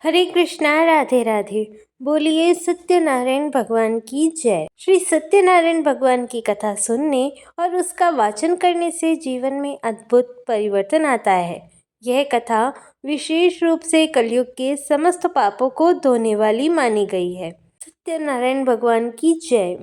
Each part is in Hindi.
हरे कृष्णा, राधे राधे। बोलिए सत्यनारायण भगवान की जय। श्री सत्यनारायण भगवान की कथा सुनने और उसका वाचन करने से जीवन में अद्भुत परिवर्तन आता है। यह कथा विशेष रूप से कलयुग के समस्त पापों को धोने वाली मानी गई है। सत्यनारायण भगवान की जय।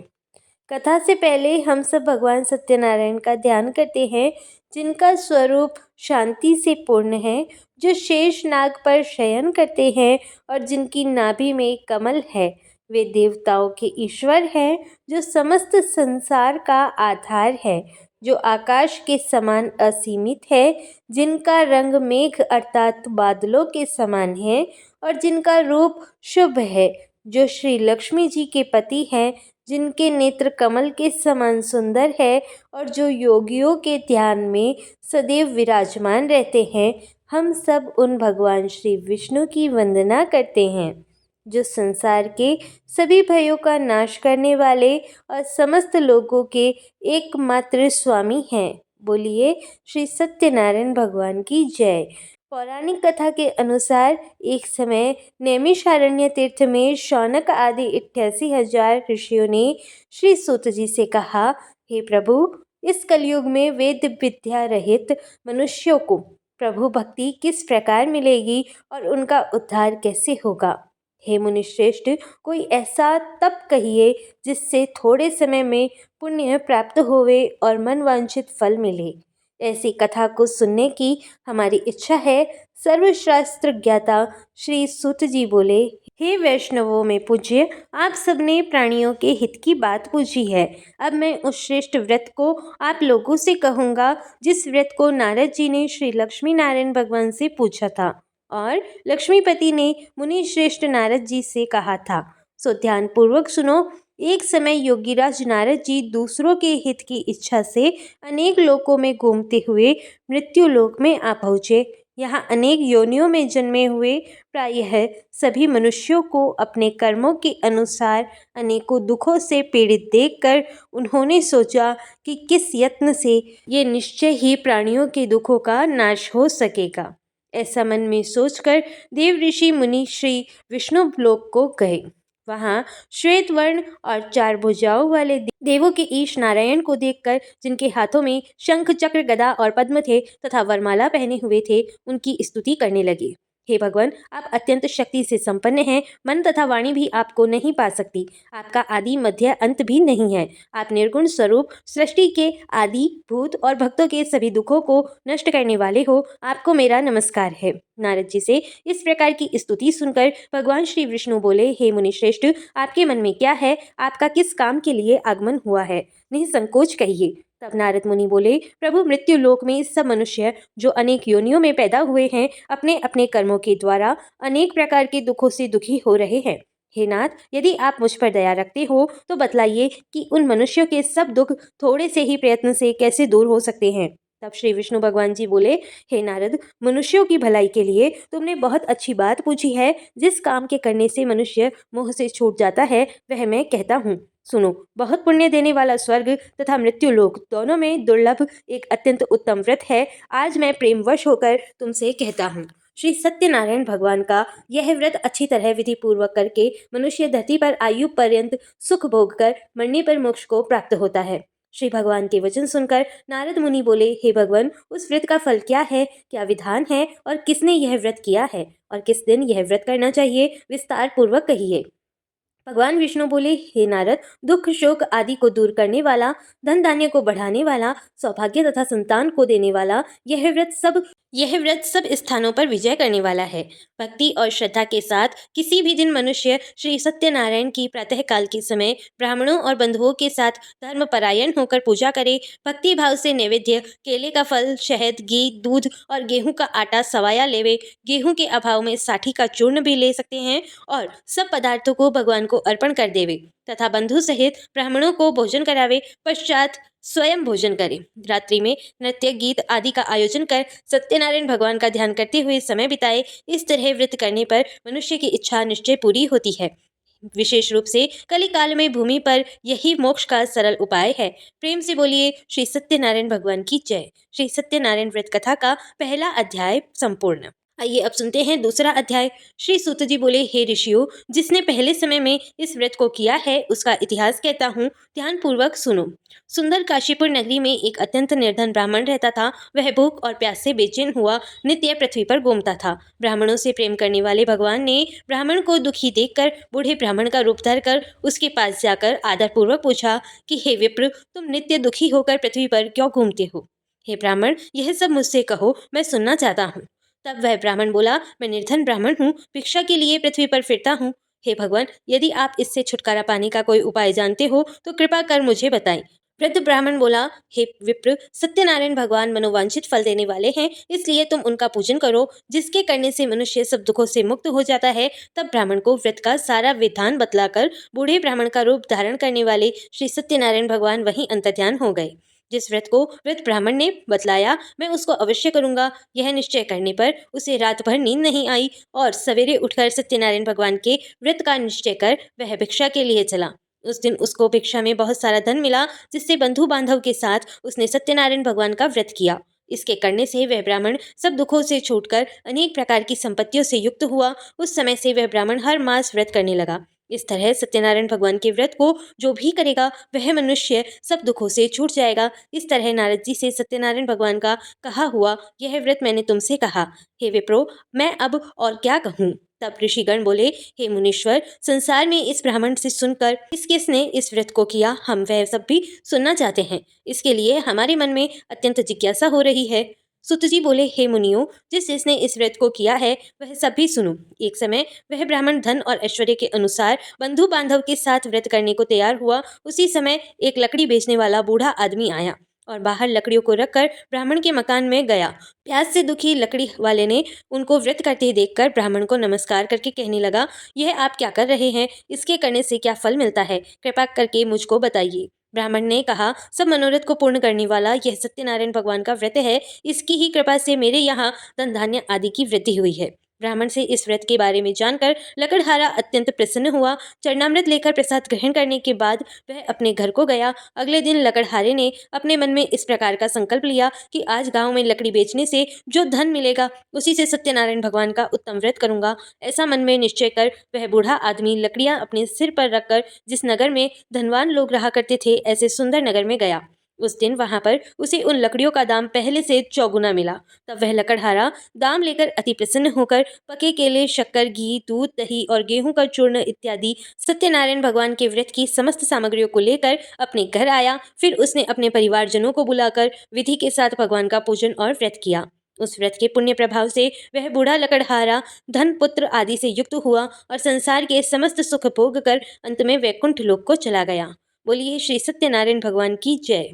कथा से पहले हम सब भगवान सत्यनारायण का ध्यान करते हैं, जिनका स्वरूप शांति से पूर्ण है, जो शेष नाग पर शयन करते हैं और जिनकी नाभि में कमल है। वे देवताओं के ईश्वर हैं, जो समस्त संसार का आधार है, जो आकाश के समान असीमित है, जिनका रंग मेघ अर्थात बादलों के समान है और जिनका रूप शुभ है, जो श्री लक्ष्मी जी के पति हैं, जिनके नेत्र कमल के समान सुंदर है और जो योगियों के ध्यान में सदैव विराजमान रहते हैं। हम सब उन भगवान श्री विष्णु की वंदना करते हैं, जो संसार के सभी भयों का नाश करने वाले और समस्त लोगों के एकमात्र स्वामी हैं। बोलिए श्री सत्यनारायण भगवान की जय। पौराणिक कथा के अनुसार एक समय नैमिषारण्य तीर्थ में शौनक आदि 88,000 ऋषियों ने श्री सूत जी से कहा, हे प्रभु, इस कलयुग में वेद विद्या रहित मनुष्यों को प्रभु भक्ति किस प्रकार मिलेगी और उनका उद्धार कैसे होगा। हे मुनिश्रेष्ठ, कोई ऐसा तप कहिए जिससे थोड़े समय में पुण्य प्राप्त होवे और मनवांछित फल मिले। ऐसी कथा को सुनने की हमारी इच्छा है। सर्वशास्त्र ज्ञाता श्री सूत जी बोले, हे वैष्णवों में पूज्य, आप सबने प्राणियों के हित की बात पूछी है। अब मैं उस श्रेष्ठ व्रत को आप लोगों से कहूँगा, जिस व्रत को नारद जी ने श्री लक्ष्मी नारायण भगवान से पूछा था और लक्ष्मीपति ने मुनि श्रेष्ठ नारद जी से कहा था। सो ध्यान पूर्वक सुनो। एक समय योगीराज नारद जी दूसरों के हित की इच्छा से अनेक लोकों में घूमते हुए मृत्यु लोक में आ पहुँचे। यहाँ अनेक योनियों में जन्मे हुए प्रायः सभी मनुष्यों को अपने कर्मों के अनुसार अनेकों दुखों से पीड़ित देखकर उन्होंने सोचा कि किस यत्न से ये निश्चय ही प्राणियों के दुखों का नाश हो सकेगा। ऐसा मन में सोचकर देव ऋषि मुनि श्री विष्णु लोक को गए। वहाँ श्वेत वर्ण और 4 भुजाओं वाले देवों के ईश नारायण को देखकर, जिनके हाथों में शंख चक्र गदा और पद्म थे तथा वरमाला पहने हुए थे, उनकी स्तुति करने लगे। हे भगवान, आप अत्यंत शक्ति से संपन्न हैं। मन तथा वाणी भी आपको नहीं पा सकती। आपका आदि मध्य अंत भी नहीं है। आप निर्गुण स्वरूप सृष्टि के आदि भूत और भक्तों के सभी दुखों को नष्ट करने वाले हो। आपको मेरा नमस्कार है। नारद जी से इस प्रकार की स्तुति सुनकर भगवान श्री विष्णु बोले, हे मुनिश्रेष्ठ, आपके मन में क्या है? आपका किस काम के लिए आगमन हुआ है? निसंकोच कहिए। तब नारद मुनि बोले, प्रभु, मृत्यु लोक में सब मनुष्य जो अनेक योनियों में पैदा हुए हैं, अपने अपने कर्मों के द्वारा अनेक प्रकार के दुखों से दुखी हो रहे हैं। हे नाथ, यदि आप मुझ पर दया रखते हो तो बतलाइए कि उन मनुष्यों के सब दुख थोड़े से ही प्रयत्न से कैसे दूर हो सकते हैं। तब श्री विष्णु भगवान जी बोले, हे नारद, मनुष्यों की भलाई के लिए तुमने बहुत अच्छी बात पूछी है। जिस काम के करने से मनुष्य मोह से छूट जाता है, वह मैं कहता हूँ। सुनो, बहुत पुण्य देने वाला स्वर्ग तथा मृत्यु लोक दोनों में दुर्लभ एक अत्यंत उत्तम व्रत है। आज मैं प्रेमवश होकर तुमसे कहता हूँ। श्री सत्यनारायण भगवान का यह व्रत अच्छी तरह विधि पूर्वक करके मनुष्य धरती पर आयु पर्यंत सुख भोग कर मरने पर मोक्ष को प्राप्त होता है। श्री भगवान के वचन सुनकर नारद मुनि बोले, हे भगवान, उस व्रत का फल क्या है, क्या विधान है और किसने यह व्रत किया है और किस दिन यह व्रत करना चाहिए? विस्तार पूर्वक कहिए। भगवान विष्णु बोले, हे नारद, दुख शोक आदि को दूर करने वाला, धन धान्य को बढ़ाने वाला, सौभाग्य तथा संतान को देने वाला, यह व्रत सब स्थानों पर विजय करने वाला है। भक्ति और श्रद्धा के साथ किसी भी दिन मनुष्य श्री सत्यनारायण की प्रातः काल के समय ब्राह्मणों और बंधुओं के साथ धर्म परायण होकर पूजा करे। भक्ति भाव से नैवेद्य, केले का फल, शहद, घी, दूध और गेहूं का आटा सवाया लेवे। गेहूं के अभाव में साठी का चूर्ण भी ले सकते हैं और सब पदार्थों को भगवान को अर्पण कर देवे तथा बंधु सहित ब्राह्मणों को भोजन करावे। पश्चात स्वयं भोजन करे। रात्रि में नृत्य, गीत आदि का आयोजन कर सत्यनारायण भगवान का ध्यान करते हुए समय बिताए। इस तरह व्रत करने पर मनुष्य की इच्छा निश्चय पूरी होती है। विशेष रूप से कली काल में भूमि पर यही मोक्ष का सरल उपाय है। प्रेम से बोलिए श्री सत्यनारायण भगवान की जय। श्री सत्यनारायण व्रत कथा का पहला अध्याय संपूर्ण। आइए अब सुनते हैं दूसरा अध्याय। श्री सूत जी बोले, हे ऋषियों, जिसने पहले समय में इस व्रत को किया है उसका इतिहास कहता हूँ, ध्यान पूर्वक सुनो। सुंदर काशीपुर नगरी में एक अत्यंत निर्धन ब्राह्मण रहता था। वह भूख और प्यास से बेचैन हुआ नित्य पृथ्वी पर घूमता था। ब्राह्मणों से प्रेम करने वाले भगवान ने ब्राह्मण को दुखी देखकर बूढ़े ब्राह्मण का रूप धरकर उसके पास जाकर आदरपूर्वक पूछा कि हे विप्र, तुम नित्य दुखी होकर पृथ्वी पर क्यों घूमते हो? हे ब्राह्मण, यह सब मुझसे कहो, मैं सुनना चाहता हूँ। तब वह ब्राह्मण बोला, मैं निर्धन ब्राह्मण हूँ, भिक्षा के लिए पृथ्वी पर फिरता हूँ। हे भगवान, यदि आप इससे छुटकारा पाने का कोई उपाय जानते हो तो कृपा कर मुझे बताएं। वृद्ध ब्राह्मण बोला, हे विप्र, सत्यनारायण भगवान मनोवांछित फल देने वाले हैं, इसलिए तुम उनका पूजन करो, जिसके करने से मनुष्य सब दुखों से मुक्त हो जाता है। तब ब्राह्मण को व्रत का सारा विधान बतलाकर बूढ़े ब्राह्मण का रूप धारण करने वाले श्री सत्यनारायण भगवान वहीं अंतर्ध्यान हो गए। जिस व्रत को वृद्ध ब्राह्मण ने बतलाया, मैं उसको अवश्य करूंगा, यह निश्चय करने पर उसे रात भर नींद नहीं आई और सवेरे उठकर सत्यनारायण भगवान के व्रत का निश्चय कर वह भिक्षा के लिए चला। उस दिन उसको भिक्षा में बहुत सारा धन मिला, जिससे बंधु बांधव के साथ उसने सत्यनारायण भगवान का व्रत किया। इसके करने से वह ब्राह्मण सब दुखों से छूटकर अनेक प्रकार की संपत्तियों से युक्त हुआ। उस समय से वह ब्राह्मण हर मास व्रत करने लगा। इस तरह सत्यनारायण भगवान के व्रत को जो भी करेगा वह मनुष्य सब दुखों से छूट जाएगा। इस तरह नारद जी से सत्यनारायण भगवान का कहा हुआ यह व्रत मैंने तुमसे कहा। हे विप्रो, मैं अब और क्या कहूँ? तब ऋषिगण बोले, हे मुनीश्वर, संसार में इस ब्राह्मण से सुनकर किस किसने इस व्रत को किया, हम वह सब भी सुनना चाहते हैं। इसके लिए हमारे मन में अत्यंत जिज्ञासा हो रही है। सुत जी बोले, हे मुनियों, जिस जिसने इस व्रत को किया है वह सब भी सुनो। एक समय वह ब्राह्मण धन और ऐश्वर्य के अनुसार बंधु बांधव के साथ व्रत करने को तैयार हुआ। उसी समय एक लकड़ी बेचने वाला बूढ़ा आदमी आया और बाहर लकड़ियों को रखकर ब्राह्मण के मकान में गया। प्यास से दुखी लकड़ी वाले ने उनको व्रत करते देखकर ब्राह्मण को नमस्कार करके कहने लगा, यह आप क्या कर रहे हैं? इसके करने से क्या फल मिलता है? कृपा करके मुझको बताइए। ब्राह्मण ने कहा, सब मनोरथ को पूर्ण करने वाला यह सत्यनारायण भगवान का व्रत है। इसकी ही कृपा से मेरे यहाँ धन धान्य आदि की वृद्धि हुई है। ब्राह्मण से इस व्रत के बारे में जानकर लकड़हारा अत्यंत प्रसन्न हुआ। चरणामृत लेकर प्रसाद ग्रहण करने के बाद वह अपने घर को गया। अगले दिन लकड़हारे ने अपने मन में इस प्रकार का संकल्प लिया कि आज गांव में लकड़ी बेचने से जो धन मिलेगा उसी से सत्यनारायण भगवान का उत्तम व्रत करूंगा। ऐसा मन में निश्चय कर वह बूढ़ा आदमी लकड़ियां अपने सिर पर रखकर जिस नगर में धनवान लोग रहा करते थे ऐसे सुंदर नगर में गया। उस दिन वहां पर उसे उन लकड़ियों का दाम पहले से चौगुना मिला। तब वह लकड़हारा दाम लेकर अति प्रसन्न होकर पके केले, शक्कर, घी, दूध, दही और गेहूं का चूर्ण इत्यादि सत्यनारायण भगवान के व्रत की समस्त सामग्रियों को लेकर अपने घर आया। फिर उसने अपने परिवारजनों को बुलाकर विधि के साथ भगवान का पूजन और व्रत किया। उस व्रत के पुण्य प्रभाव से वह बूढ़ा लकड़हारा धन, पुत्र आदि से युक्त हुआ और संसार के समस्त सुख भोग कर अंत में वैकुंठ लोक को चला गया। बोलिए श्री सत्यनारायण भगवान की जय।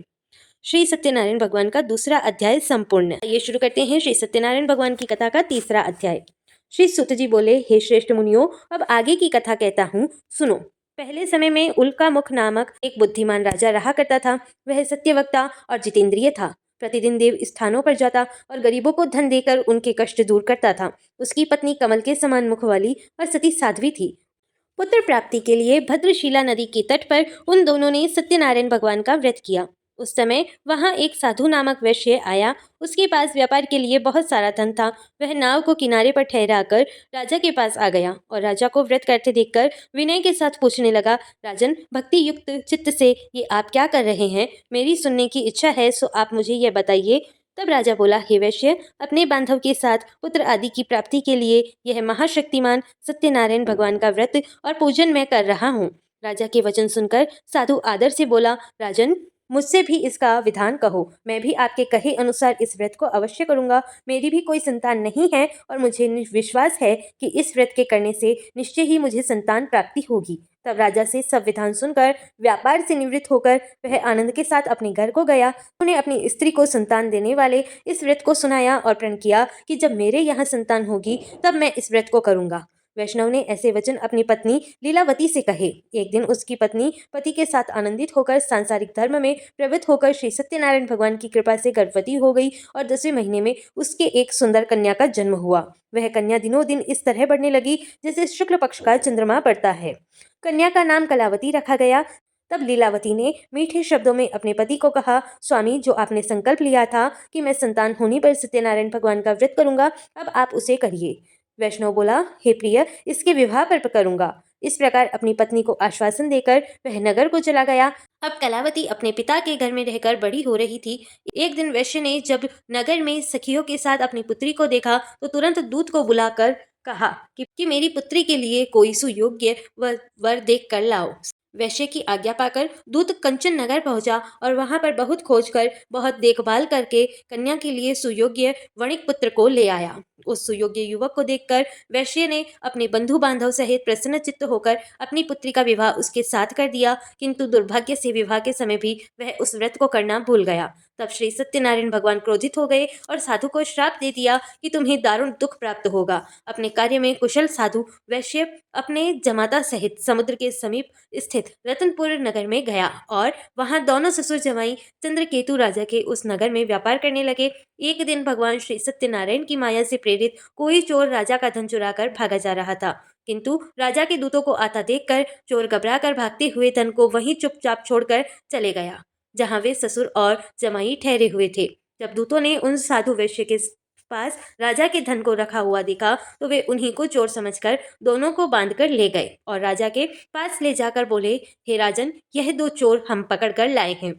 श्री सत्यनारायण भगवान का दूसरा अध्याय संपूर्ण। ये शुरू करते हैं श्री सत्यनारायण भगवान की कथा का तीसरा अध्याय। श्री सुत जी बोले, हे श्रेष्ठ मुनियों, अब आगे की कथा कहता हूँ, सुनो। पहले समय में उल्का मुख नामक एक बुद्धिमान राजा रहा करता था। वह सत्यवक्ता और जितेंद्रिय था। प्रतिदिन देव स्थानों पर जाता और गरीबों को धन देकर उनके कष्ट दूर करता था। उसकी पत्नी कमल के समान मुख वाली और सती साध्वी थी। पुत्र प्राप्ति के लिए भद्रशिला नदी के तट पर उन दोनों ने सत्यनारायण भगवान का व्रत किया। उस समय वहां एक साधु नामक वैश्य आया। उसके पास व्यापार के लिए बहुत सारा धन था। वह नाव को किनारे पर ठहराकर राजा के पास आ गया और राजा को व्रत करते देखकर विनय के साथ पूछने लगा, राजन, भक्ति युक्त चित्त से ये आप क्या कर रहे हैं? मेरी सुनने की इच्छा है, सो आप मुझे यह बताइए। तब राजा बोला, हे वैश्य, अपने बांधव के साथ पुत्र आदि की प्राप्ति के लिए यह महाशक्तिमान सत्यनारायण भगवान का व्रत और पूजन मैं कर रहा हूँ। राजा के वचन सुनकर साधु आदर से बोला, राजन, मुझसे भी इसका विधान कहो। मैं भी आपके कहे अनुसार इस व्रत को अवश्य करूंगा। मेरी भी कोई संतान नहीं है और मुझे विश्वास है कि इस व्रत के करने से निश्चय ही मुझे संतान प्राप्ति होगी। तब राजा से सब विधान सुनकर व्यापार से निवृत्त होकर वह आनंद के साथ अपने घर को गया। उन्होंने अपनी स्त्री को संतान देने वाले इस व्रत को सुनाया और प्रण किया कि जब मेरे यहाँ संतान होगी तब मैं इस व्रत को करूंगा। वैष्णव ने ऐसे वचन अपनी पत्नी लीलावती से कहे। एक दिन उसकी पत्नी पति के साथ आनंदित होकर सांसारिक धर्म में प्रवृत्त होकर श्री सत्यनारायण भगवान की कृपा से गर्भवती हो गई और 10वें महीने में उसके एक सुंदर कन्या का जन्म हुआ। वह कन्या दिनों दिन इस तरह बढ़ने लगी जैसे शुक्ल पक्ष का चंद्रमा बढ़ता है। कन्या का नाम कलावती रखा गया। तब लीलावती ने मीठे शब्दों में अपने पति को कहा, स्वामी, जो आपने संकल्प लिया था कि मैं संतान होने पर सत्यनारायण भगवान का व्रत करूंगा, अब आप उसे करिए। वैष्णव बोला, हे प्रिय, इसके विवाह पर करूंगा। इस प्रकार अपनी पत्नी को आश्वासन देकर वह नगर को चला गया। अब कलावती अपने पिता के घर में रहकर बड़ी हो रही थी। एक दिन वैश्य ने जब नगर में सखियों के साथ अपनी पुत्री को देखा तो तुरंत दूत को बुलाकर कहा कि मेरी पुत्री के लिए कोई सुयोग्य वर देख कर लाओ। वैश्य की आज्ञा पाकर दूत कंचन नगर पहुंचा और वहां पर बहुत खोज कर बहुत देखभाल करके कन्या के लिए सुयोग्य वणिक पुत्र को ले आया। उस सुयोग्य युवक को देखकर वैश्य ने अपने बंधु बांधव सहित प्रसन्न चित्त होकर अपनी पुत्री का विवाह उसके साथ कर दिया, किंतु दुर्भाग्य से विवाह के समय भी वह उस व्रत को करना भूल गया। तब श्री सत्यनारायण भगवान क्रोधित हो गए और साधु को श्राप दे दिया कि तुम्हें दारुण दुख प्राप्त होगा। अपने कार्य में कुशल साधु वैश्य अपने जमाता सहित समुद्र के समीप स्थित रतनपुर नगर में गया और वहां दोनों ससुर जमाई चंद्रकेतु राजा के उस नगर में व्यापार करने लगे। एक दिन भगवान श्री सत्यनारायण की माया से प्रेरित कोई चोर राजा का धन चुराकर भागा जा रहा था, किंतु राजा के दूतों को आता देखकर चोर घबरा कर भागते हुए धन को वहीं चुपचाप छोड़कर चले गया जहां वे ससुर और जमाई ठहरे हुए थे। जब दूतों ने उन साधु वैश्य के पास राजा के धन को रखा हुआ देखा तो वे उन्हीं को चोर समझकर दोनों को बांधकर ले गए और राजा के पास ले जाकर बोले, हे राजन, यह दो चोर हम पकड़ कर लाए हैं।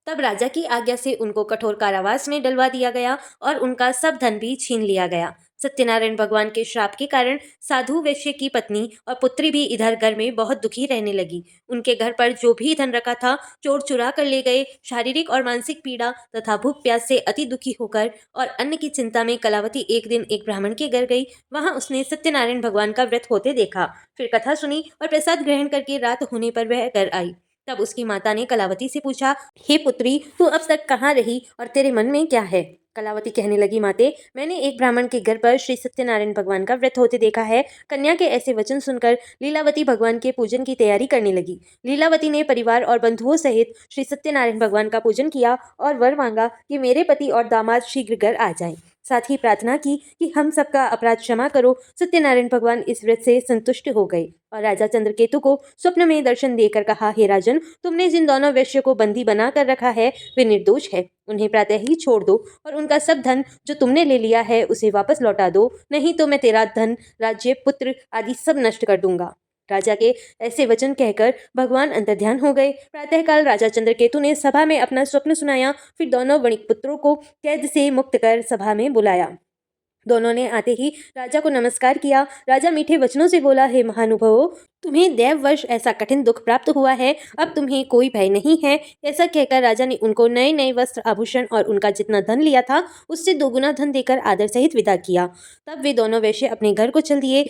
तब राजा की आज्ञा से उनको कठोर कारावास में डलवा दिया गया और उनका सब धन भी छीन लिया गया। सत्यनारायण भगवान के श्राप के कारण साधु वैश्य की पत्नी और पुत्री भी इधर घर में बहुत दुखी रहने लगी। उनके घर पर जो भी धन रखा था चोर चुरा कर ले गए। शारीरिक और मानसिक पीड़ा तथा भूख प्यास से अति दुखी होकर और अन्न की चिंता में कलावती एक दिन एक ब्राह्मण के घर गई। वहां उसने सत्यनारायण भगवान का व्रत होते देखा, फिर कथा सुनी और प्रसाद ग्रहण करके रात होने पर वह घर आई। तब उसकी माता ने कलावती से पूछा, हे पुत्री, तू अब तक कहाँ रही और तेरे मन में क्या है? कलावती कहने लगी, माते, मैंने एक ब्राह्मण के घर पर श्री सत्यनारायण भगवान का व्रत होते देखा है। कन्या के ऐसे वचन सुनकर लीलावती भगवान के पूजन की तैयारी करने लगी। लीलावती ने परिवार और बंधुओं सहित श्री सत्यनारायण भगवान का पूजन किया और वर मांगा कि मेरे पति और दामाद शीघ्र घर आ जाएं। साथ ही प्रार्थना की कि हम सबका अपराध क्षमा करो। सत्यनारायण भगवान इस व्रत से संतुष्ट हो गए और राजा चंद्रकेतु को स्वप्न में दर्शन देकर कहा, हे राजन, तुमने जिन दोनों वैश्य को बंदी बना कर रखा है वे निर्दोष है। उन्हें प्रातः ही छोड़ दो और उनका सब धन जो तुमने ले लिया है उसे वापस लौटा दो, नहीं तो मैं तेरा धन, राज्य, पुत्र आदि सब नष्ट कर दूंगा। राजा के ऐसे वचन कहकर भगवान अंतर्ध्यान हो गए। प्रातःकाल राजा चंद्रकेतु ने सभा में अपना स्वप्न सुनाया। फिर दोनों वणिक पुत्रों को कैद से मुक्त कर सभा में बुलाया। दोनों ने आते ही राजा को नमस्कार किया। राजा मीठे वचनों से बोला, हे महानुभावों, तुम्हें दैववश ऐसा कठिन दुख प्राप्त हुआ है, अब तुम्हें कोई भय नहीं है। ऐसा कहकर राजा ने उनको नए नए वस्त्र, आभूषण और उनका जितना धन लिया था उससे दोगुना धन देकर आदर सहित विदा किया। तब वे दोनों वैश्य अपने घर को चल दिए।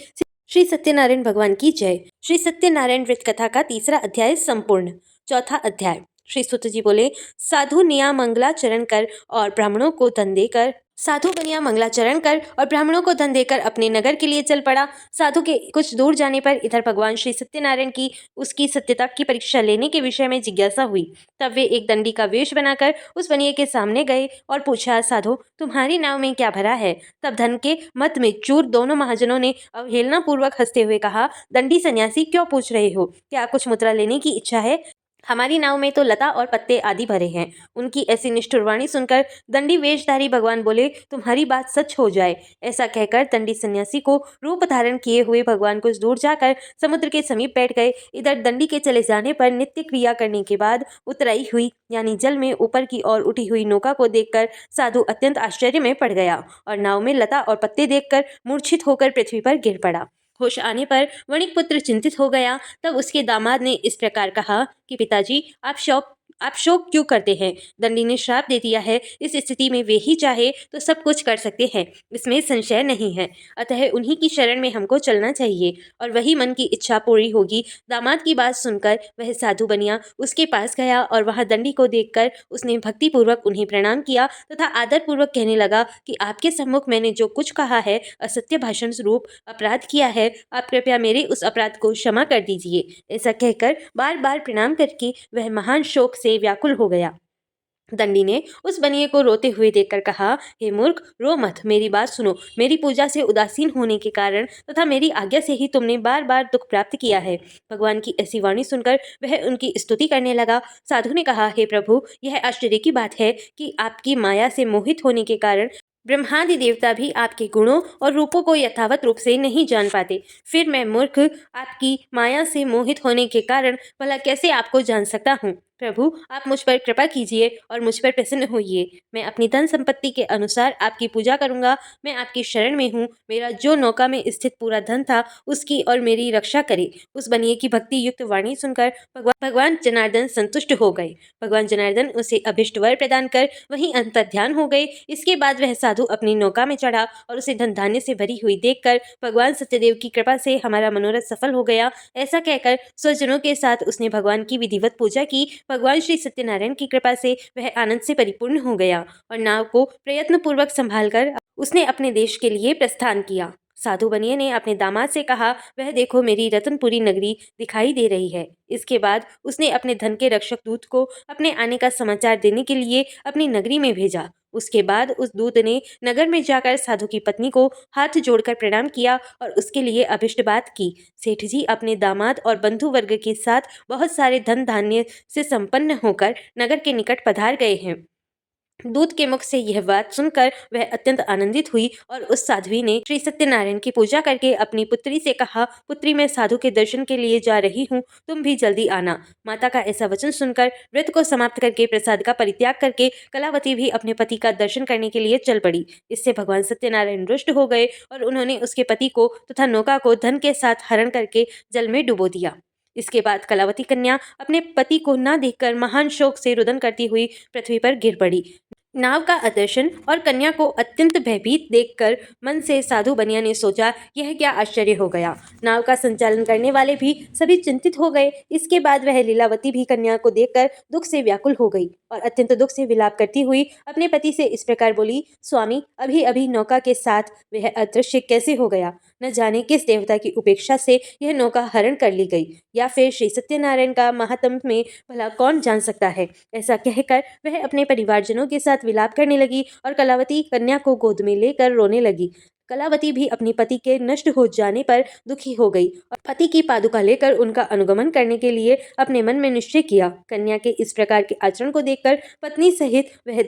श्री सत्यनारायण भगवान की जय। श्री सत्यनारायण व्रत कथा का तीसरा अध्याय संपूर्ण। चौथा अध्याय। श्री सूत जी बोले, साधु निया मंगलाचरण कर और ब्राह्मणों को धन देकर साधु बनिया मंगलाचरण कर और ब्राह्मणों को धन देकर अपने नगर के लिए चल पड़ा। साधु के कुछ दूर जाने पर इधर भगवान श्री सत्यनारायण की उसकी सत्यता की परीक्षा लेने के विषय में जिज्ञासा हुई। तब वे एक दंडी का वेश बनाकर उस बनिए के सामने गए और पूछा, साधु, तुम्हारी नाव में क्या भरा है? तब धन के मत में चूर दोनों महाजनों ने अवहेलना पूर्वक हंसते हुए कहा, दंडी सन्यासी, क्यों पूछ रहे हो? क्या कुछ मुद्रा लेने की इच्छा है? हमारी नाव में तो लता और पत्ते आदि भरे हैं। उनकी ऐसी निष्ठुर वाणी सुनकर दंडी वेशधारी भगवान बोले, तुम्हारी बात सच हो जाए। ऐसा कहकर दंडी सन्यासी को रूप धारण किए हुए भगवान कुछ दूर जाकर समुद्र के समीप बैठ गए। इधर दंडी के चले जाने पर नित्य क्रिया करने के बाद उतराई हुई यानी जल में ऊपर की ओर उठी हुई नौका को देखकर साधु अत्यंत आश्चर्य में पड़ गया और नाव में लता और पत्ते देखकर मूर्छित होकर पृथ्वी पर गिर पड़ा। होश आने पर वणिक पुत्र चिंतित हो गया। तब उसके दामाद ने इस प्रकार कहा कि पिताजी, आप शोक क्यों करते हैं? दंडी ने श्राप दे दिया है। इस स्थिति में वे ही चाहे तो सब कुछ कर सकते हैं, इसमें संशय नहीं है। अतः उन्हीं की शरण में हमको चलना चाहिए और वही मन की इच्छा पूरी होगी। दामाद की बात सुनकर वह साधु बनिया उसके पास गया और वहां दंडी को देखकर उसने भक्ति पूर्वक उन्हें प्रणाम किया तथा आदर पूर्वक कहने लगा कि आपके सम्मुख मैंने जो कुछ कहा है, असत्य भाषण स्वरूप अपराध किया है, आप कृपया मेरे उस अपराध को क्षमा कर दीजिए। ऐसा कहकर बार बार प्रणाम करके वह महान शोक से व्याकुल हो गया। दंडी ने उस बनिए को रोते हुए देखकर कहा, हे मूर्ख, रो मत, मेरी बात सुनो। मेरी पूजा से उदासीन होने के कारण तथा मेरी आज्ञा से ही तुमने बार बार दुख प्राप्त किया है। भगवान की ऐसी वाणी सुनकर वह उनकी स्तुति करने लगा। साधु ने कहा, हे प्रभु, यह आश्चर्य की बात है कि आपकी माया से मोहित होने के कारण ब्रह्मादि देवता भी आपके गुणों और रूपों को यथावत रूप से नहीं जान पाते। फिर मैं मूर्ख आपकी माया से मोहित होने के कारण भला कैसे आपको जान सकता हूँ। प्रभु, आप मुझ पर कृपा कीजिए और मुझ पर प्रसन्न होइए। मैं अपनी धन संपत्ति के अनुसार आपकी पूजा करूंगा। मैं आपकी शरण में हूँ। मेरा जो नौका में स्थित पूरा धन था उसकी और मेरी रक्षा करे। उस बनिए की भक्ति युक्त वाणी सुनकर भगवान जनार्दन संतुष्ट हो गए। भगवान जनार्दन उसे अभिष्ट वर प्रदान कर वहीं अंतर्ध्यान हो गए। इसके बाद वह साधु अपनी नौका में चढ़ा और उसे धन धान्य से भरी हुई देखकर भगवान सत्यदेव की कृपा से हमारा मनोरथ सफल हो गया, ऐसा कहकर स्वजनों के साथ उसने भगवान की विधिवत पूजा की। भगवान श्री सत्यनारायण की कृपा से वह आनंद से परिपूर्ण हो गया और नाव को प्रयत्न पूर्वक संभालकर उसने अपने देश के लिए प्रस्थान किया। साधु बनिए ने अपने दामाद से कहा, वह देखो, मेरी रतनपुरी नगरी दिखाई दे रही है। इसके बाद उसने अपने धन के रक्षक दूत को अपने आने का समाचार देने के लिए अपनी नगरी में भेजा। उसके बाद उस दूत ने नगर में जाकर साधु की पत्नी को हाथ जोड़कर प्रणाम किया और उसके लिए अभिष्ट बात की। सेठ जी अपने दामाद और बंधु वर्ग के साथ बहुत सारे धन धान्य से संपन्न होकर नगर के निकट पधार गए हैं। दूत के मुख से यह बात सुनकर वह अत्यंत आनंदित हुई और उस साध्वी ने श्री सत्यनारायण की पूजा करके अपनी पुत्री से कहा, पुत्री, मैं साधु के दर्शन के लिए जा रही हूँ, तुम भी जल्दी आना। माता का ऐसा वचन सुनकर व्रत को समाप्त करके प्रसाद का परित्याग करके कलावती भी अपने पति का दर्शन करने के लिए चल पड़ी। इससे भगवान सत्यनारायण रुष्ट हो गए और उन्होंने उसके पति को तथा नौका को धन के साथ हरण करके जल में डुबो दिया। इसके बाद कलावती कन्या अपने पति को न देखकर महान शोक से रुदन करती हुई पृथ्वी पर गिर पड़ी। नाव का आदर्शन और कन्या को अत्यंत भयभीत देखकर मन से साधु बनिया ने सोचा, यह क्या आश्चर्य हो गया। नाव का संचालन करने वाले भी सभी चिंतित हो गए। इसके बाद वह लीलावती भी कन्या को देखकर दुख से व्याकुल हो गई और अत्यंत दुख से विलाप करती हुई अपने पति से इस प्रकार बोली, स्वामी, अभी अभी नौका के साथ वह अदृश्य कैसे हो गया। न जाने किस देवता की उपेक्षा से यह नौका हरण कर ली गई, या फिर श्री सत्यनारायण का महात्म्य में भला कौन जान सकता है। ऐसा कहकर वह अपने परिवारजनों के साथ विलाप करने लगी और कलावती कन्या को गोद में लेकर रोने लगी। कलावती भी अपनी पति के नष्ट हो जाने पर दुखी हो गई और पति की पादुका लेकर उनका अनुगमन करने के लिए अपने मन में निश्चय किया। कन्या के इस प्रकार के आचरण को देखकर पत्नी सहित वह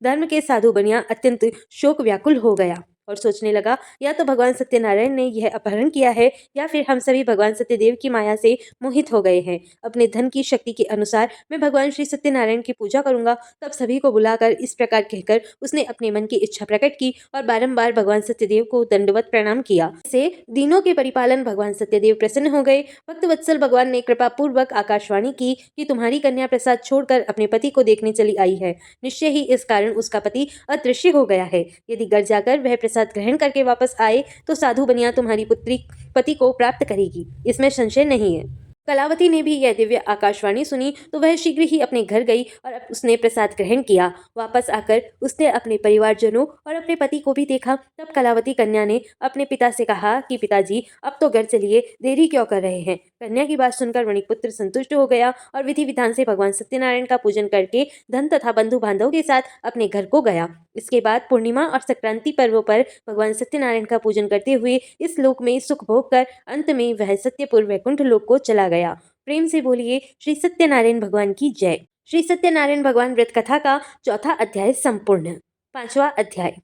धर्म के साधु बनिया अत्यंत शोक व्याकुल हो गया और सोचने लगा, या तो भगवान सत्यनारायण ने यह अपहरण किया है, या फिर हम सभी भगवान सत्यदेव की माया से मोहित हो गए हैं। अपने धन की शक्ति के अनुसार मैं भगवान श्री सत्यनारायण की पूजा करूंगा। तब सभी को बुलाकर इस प्रकार कहकर उसने अपने मन की इच्छा प्रकट की और बारंबार भगवान सत्यदेव को दंडवत प्रणाम किया। इससे दीनों के परिपालन भगवान सत्यदेव प्रसन्न हो गए। भक्त वत्सल भगवान ने कृपा पूर्वक आकाशवाणी की कि तुम्हारी कन्या प्रसाद छोड़कर अपने पति को देखने चली आई है। निश्चय ही इस कारण उसका पति अदृश्य हो गया है। यदि घर जाकर वह प्रसाद ग्रहण करके वापस आए तो साधु बनिया तुम्हारी पुत्री पति को प्राप्त करेगी, इसमें संशय नहीं है। कलावती ने भी यह दिव्य आकाशवाणी सुनी तो वह शीघ्र ही अपने घर गई और अब उसने प्रसाद ग्रहण किया। वापस आकर उसने अपने परिवारजनों और अपने पति को भी देखा। तब कलावती कन्या ने अपने पिता से कहा कि पिताजी, अब तो घर चलिए, देरी क्यों कर रहे हैं। कन्या की बात सुनकर मणिपुत्र संतुष्ट हो गया और विधि विधान से भगवान सत्यनारायण का पूजन करके धन तथा बंधु बांधव के साथ अपने घर को गया। इसके बाद पूर्णिमा और संक्रांति पर्वों पर भगवान सत्यनारायण का पूजन करते हुए इस लोक में सुख भोग कर अंत में वह सत्यपुर वैकुंठ लोक को चला गया। प्रेम से बोलिए श्री सत्यनारायण भगवान की जय। श्री सत्यनारायण भगवान व्रत कथा का चौथा अध्याय संपूर्ण। पांचवा अध्याय।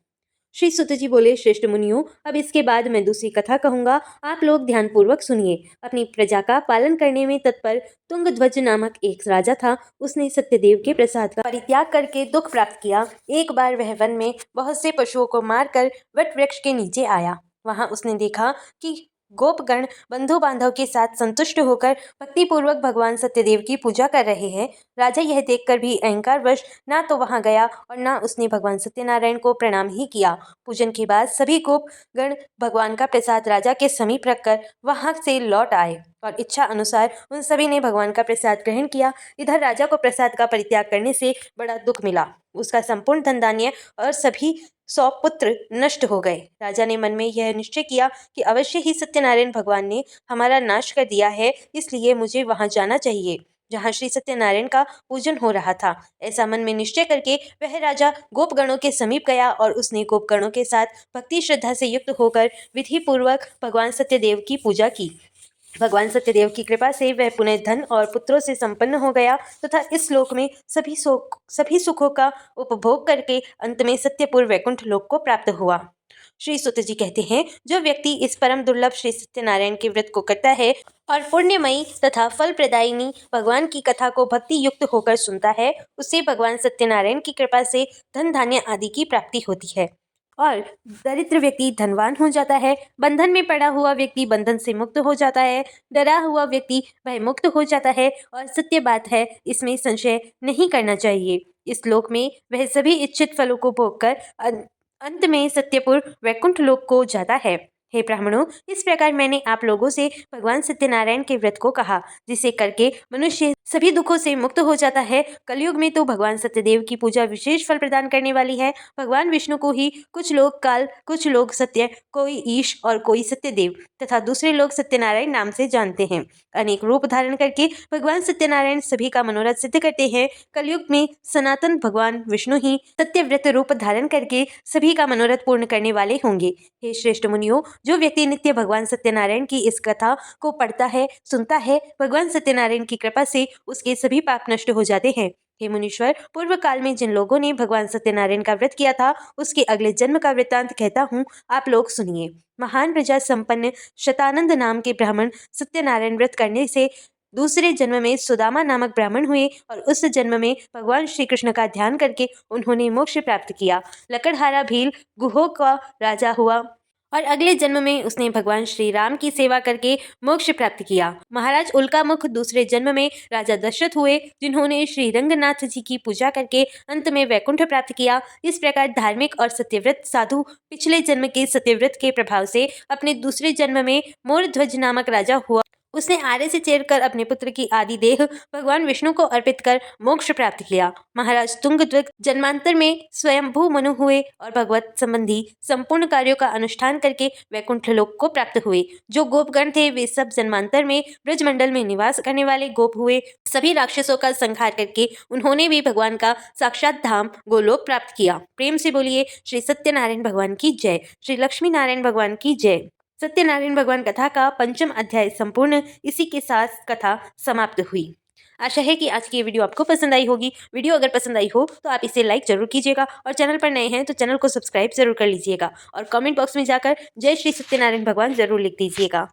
श्री सुत जी बोले, श्रेष्ठ मुनियों, अब इसके बाद मैं दूसरी कथा कहूंगा, आप लोग ध्यान पूर्वक सुनिए। अपनी प्रजा का पालन करने में तत्पर तुंगध्वज नामक एक राजा था। उसने सत्यदेव के प्रसाद का परित्याग करके दुख प्राप्त किया। एक बार वह वन में बहुत से पशुओं को मारकर वट वृक्ष के नीचे आया। वहां उसने देखा कि गोपगण बंधु बांधव के साथ संतुष्ट होकर भक्ति पूर्वक भगवान सत्यदेव की पूजा कर रहे हैं। राजा यह देखकर भी अहंकारवश ना तो वहां गया और ना उसने भगवान सत्यनारायण को प्रणाम ही किया। पूजन के बाद सभी गोपगण भगवान का प्रसाद राजा के समीप रखकर वहां से लौट आए और इच्छा अनुसार उन सभी ने भगवान का प्रसाद ग्रहण किया। इधर राजा को प्रसाद का परित्याग करने से बड़ा दुख मिला। उसका संपूर्ण धन धान्य और सभी 100 पुत्र नष्ट हो गए। राजा ने मन में यह निश्चय किया कि अवश्य ही सत्यनारायण भगवान ने हमारा नाश कर दिया है, इसलिए मुझे वहां जाना चाहिए। जहाँ श्री सत्यनारायण का पूजन हो रहा था। ऐसा मन में निश्चय करके वह राजा गोपगणों के समीप गया और उसने गोपगणों के साथ भक्ति श्रद्धा से युक्त होकर विधि पूर्वक भगवान सत्यदेव की पूजा की। भगवान सत्यदेव की कृपा से वह पुनः धन और पुत्रों से संपन्न हो गया तथा इस लोक में सभी सुखों का उपभोग करके अंत में सत्यपुर वैकुंठ लोक को प्राप्त हुआ। श्री सुत जी कहते हैं, जो व्यक्ति इस परम दुर्लभ श्री सत्यनारायण के व्रत को करता है और पुण्यमयी तथा फल प्रदायिनी भगवान की कथा को भक्ति युक्त होकर सुनता है, उसे भगवान सत्यनारायण की कृपा से धन धान्य आदि की प्राप्ति होती है और दरिद्र व्यक्ति धनवान हो जाता है। बंधन में पड़ा हुआ व्यक्ति बंधन से मुक्त हो जाता है। डरा हुआ व्यक्ति भय मुक्त हो जाता है और सत्य बात है, इसमें संशय नहीं करना चाहिए। इस लोक में वह सभी इच्छित फलों को भोगकर अंत में सत्यपुर वैकुंठ लोक को जाता है। हे ब्राह्मणों, इस प्रकार मैंने आप लोगों से भगवान सत्यनारायण के व्रत को कहा, जिसे करके मनुष्य सभी दुखों से मुक्त हो जाता है। कलयुग में तो भगवान सत्यदेव की पूजा विशेष फल प्रदान करने वाली है। भगवान विष्णु को ही कुछ लोग काल, कुछ लोग सत्य, कोई ईश और कोई सत्यदेव तथा दूसरे लोग सत्यनारायण नाम से जानते हैं। अनेक रूप धारण करके भगवान सत्यनारायण सभी का मनोरथ सिद्ध करते हैं। कलयुग में सनातन भगवान विष्णु ही सत्यव्रत रूप धारण करके सभी का मनोरथ पूर्ण करने वाले होंगे। हे श्रेष्ठ मुनियों, जो व्यक्ति नित्य भगवान सत्यनारायण की इस कथा को पढ़ता है, सुनता है, भगवान सत्यनारायण की कृपा से उसके सभी पाप नष्ट हो जाते हैं। हे मुनीश्वर, पूर्व काल में जिन लोगों ने भगवान सत्यनारायण का व्रत किया था, उसके अगले जन्म का वृत्तांत कहता हूँ, आप लोग सुनिए। महान प्रजा संपन्न शतानंद नाम के ब्राह्मण सत्यनारायण व्रत करने से दूसरे जन्म में सुदामा नामक ब्राह्मण हुए और उस जन्म में भगवान श्री कृष्ण का ध्यान करके उन्होंने मोक्ष प्राप्त किया। लकड़हारा भील गुहो का राजा हुआ और अगले जन्म में उसने भगवान श्री राम की सेवा करके मोक्ष प्राप्त किया। महाराज उल्कामुख दूसरे जन्म में राजा दशरथ हुए, जिन्होंने श्री रंगनाथ जी की पूजा करके अंत में वैकुंठ प्राप्त किया। इस प्रकार धार्मिक और सत्यव्रत साधु पिछले जन्म के सत्यव्रत के प्रभाव से अपने दूसरे जन्म में मोरध्वज नामक राजा हुआ। उसने आरे से चीरकर अपने पुत्र की आदि देह भगवान विष्णु को अर्पित कर मोक्ष प्राप्त किया। महाराज तुंगध्वज जन्मांतर में स्वयंभू मनु हुए और भगवत संबंधी संपूर्ण कार्यों का अनुष्ठान करके वैकुंठ लोक को प्राप्त हुए। जो गोपगण थे वे सब जन्मांतर में ब्रजमंडल में निवास करने वाले गोप हुए। सभी राक्षसों का संहार करके उन्होंने भी भगवान का साक्षात धाम गोलोक प्राप्त किया। प्रेम से बोलिए श्री सत्यनारायण भगवान की जय, श्री लक्ष्मी नारायण भगवान की जय। सत्यनारायण भगवान कथा का 5वां अध्याय संपूर्ण इसी के साथ कथा समाप्त हुई। आशा है कि आज की ये वीडियो आपको पसंद आई होगी। वीडियो अगर पसंद आई हो तो आप इसे लाइक जरूर कीजिएगा और चैनल पर नए हैं तो चैनल को सब्सक्राइब जरूर कर लीजिएगा और कमेंट बॉक्स में जाकर जय श्री सत्यनारायण भगवान जरूर लिख दीजिएगा।